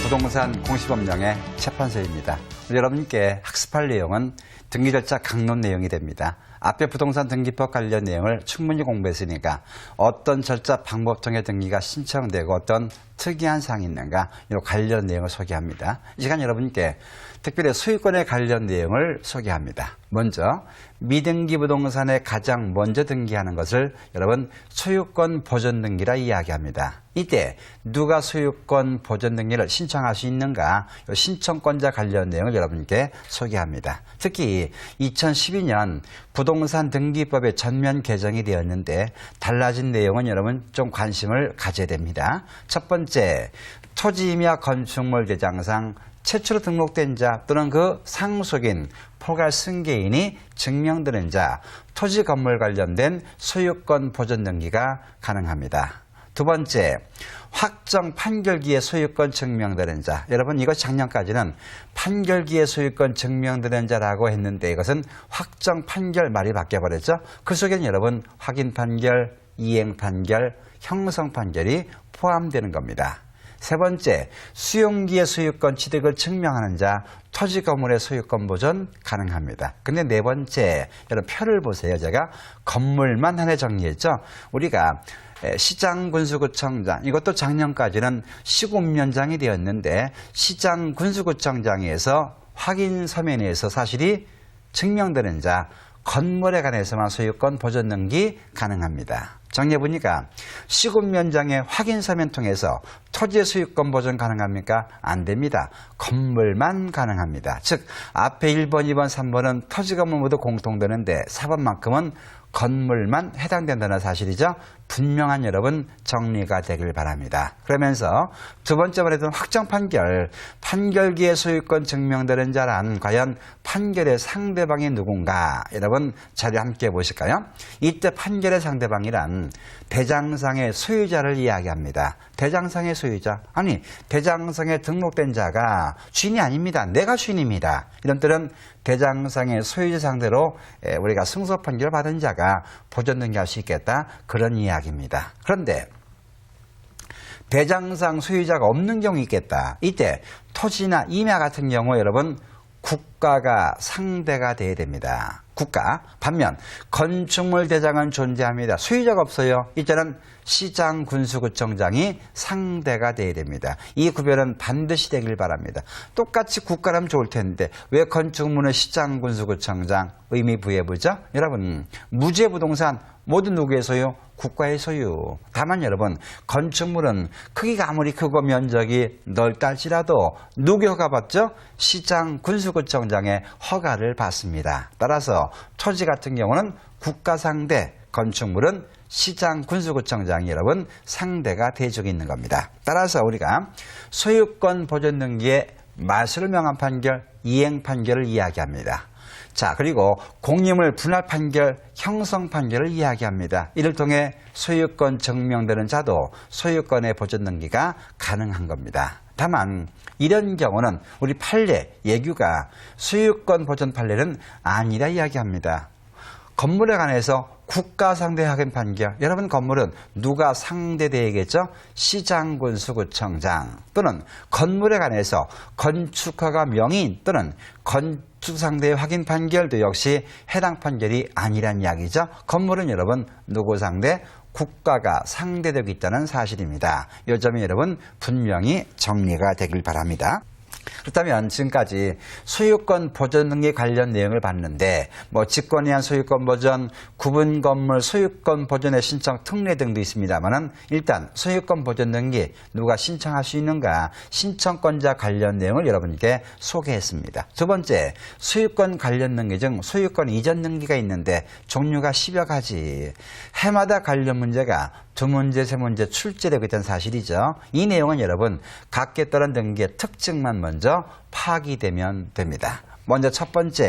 부동산 공시법령의 재판서입니다. 여러분께 학습할 내용은 등기 절차 강론 내용이 됩니다. 앞에 부동산 등기법 관련 내용을 충분히 공부했으니까 어떤 절차 방법 통해 등기가 신청되고 어떤 특이한 사항이 있는가 이 관련 내용을 소개합니다. 이 시간 여러분께 특별히 소유권에 관련 내용을 소개합니다. 먼저 미등기 부동산에 가장 먼저 등기하는 것을 여러분 소유권 보존 등기라 이야기합니다. 이때 누가 소유권 보존 등기를 신청할 수 있는가 신청권자 관련 내용을 여러분께 소개합니다. 특히 2012년 부동산 등기법의 전면 개정이 되었는데 달라진 내용은 여러분 좀 관심을 가져야 됩니다. 첫 번째, 토지임야 건축물 대장상 최초로 등록된 자 또는 그 상속인, 포괄 승계인이 증명되는 자, 토지 건물 관련된 소유권 보존 등기가 가능합니다. 두 번째, 확정 판결기에 소유권 증명되는 자. 여러분 이것 작년까지는 판결기에 소유권 증명되는 자라고 했는데 이것은 확정 판결 말이 바뀌어버렸죠. 그 속에는 여러분 확인 판결, 이행 판결, 형성 판결이 포함되는 겁니다. 세 번째, 수용기의 소유권 취득을 증명하는 자, 토지 건물의 소유권 보존 가능합니다. 근데 네 번째, 여러분 표를 보세요. 제가 건물만 하나 정리했죠. 우리가 시장 군수구청장, 이것도 작년까지는 시군면장이 되었는데 시장 군수구청장에서 확인 서면에서 사실이 증명되는 자, 건물에 관해서만 소유권 보존 등기 가능합니다. 정리해보니까 시군면장의 확인 서면 통해서 토지의 소유권 보존 가능합니까? 안 됩니다. 건물만 가능합니다. 즉 앞에 1번, 2번, 3번은 토지 건물 모두 공통되는데 4번만큼은 건물만 해당된다는 사실이죠. 분명한 여러분 정리가 되길 바랍니다. 그러면서 두 번째 말했던 확정 판결, 판결기에 소유권 증명되는 자란 과연 판결의 상대방이 누군가? 여러분 자료 함께 보실까요? 이때 판결의 상대방이란 대장상의 소유자를 이야기합니다. 대장상의 소유자, 아니 대장상에 등록된 자가 주인이 아닙니다. 내가 주인입니다. 이런 때는 대장상의 소유자 상대로 우리가 승소 판결을 받은 자가 보존 등기할 수 있겠다, 그런 이야기입니다. 그런데 대장상 소유자가 없는 경우 있겠다. 이때 토지나 임야 같은 경우 여러분 국가가 상대가 돼야 됩니다. 국가. 반면 건축물 대장은 존재합니다. 소유자가 없어요. 이때는 시장 군수구청장이 상대가 돼야 됩니다. 이 구별은 반드시 되길 바랍니다. 똑같이 국가라면 좋을 텐데 왜 건축물은 시장 군수구청장 의미 부여부죠? 여러분 무주의 부동산 모두 누구의 소유? 국가의 소유. 다만 여러분 건축물은 크기가 아무리 크고 면적이 넓다 할지라도 누구의 허가 받죠? 시장 군수구청장의 허가를 받습니다. 따라서 토지 같은 경우는 국가 상대, 건축물은 시장 군수구청장이 여러분 상대가 대적이 있는 겁니다. 따라서 우리가 소유권 보존 등기의 말소를 명한 판결, 이행 판결을 이야기합니다. 자, 그리고 공유물 분할 판결, 형성 판결을 이야기합니다. 이를 통해 소유권 증명되는 자도 소유권의 보존 등기가 가능한 겁니다. 다만 이런 경우는 우리 판례, 예규가 소유권 보존 판례는 아니라 이야기합니다. 건물에 관해서 국가 상대 확인 판결. 여러분 건물은 누가 상대되겠죠? 시장 군수구청장 또는 건물에 관해서 건축허가 명의인 또는 건축 상대 확인 판결도 역시 해당 판결이 아니란 이야기죠. 건물은 여러분 누구 상대? 국가가 상대되고 있다는 사실입니다. 이 점이 여러분 분명히 정리가 되길 바랍니다. 그렇다면 지금까지 소유권 보존 등기 관련 내용을 봤는데 직권에 의한 소유권 보존, 구분 건물 소유권 보존의 신청 특례 등도 있습니다만은 일단 소유권 보존 등기 누가 신청할 수 있는가 신청권자 관련 내용을 여러분께 소개했습니다. 두 번째, 소유권 관련 등기 중 소유권 이전 등기가 있는데 종류가 10여 가지. 해마다 관련 문제가 2문제, 3문제 출제되고 있다는 사실이죠. 이 내용은 여러분 각기 따른 등기의 특징만 먼저 파악이 되면 됩니다. 먼저 첫 번째,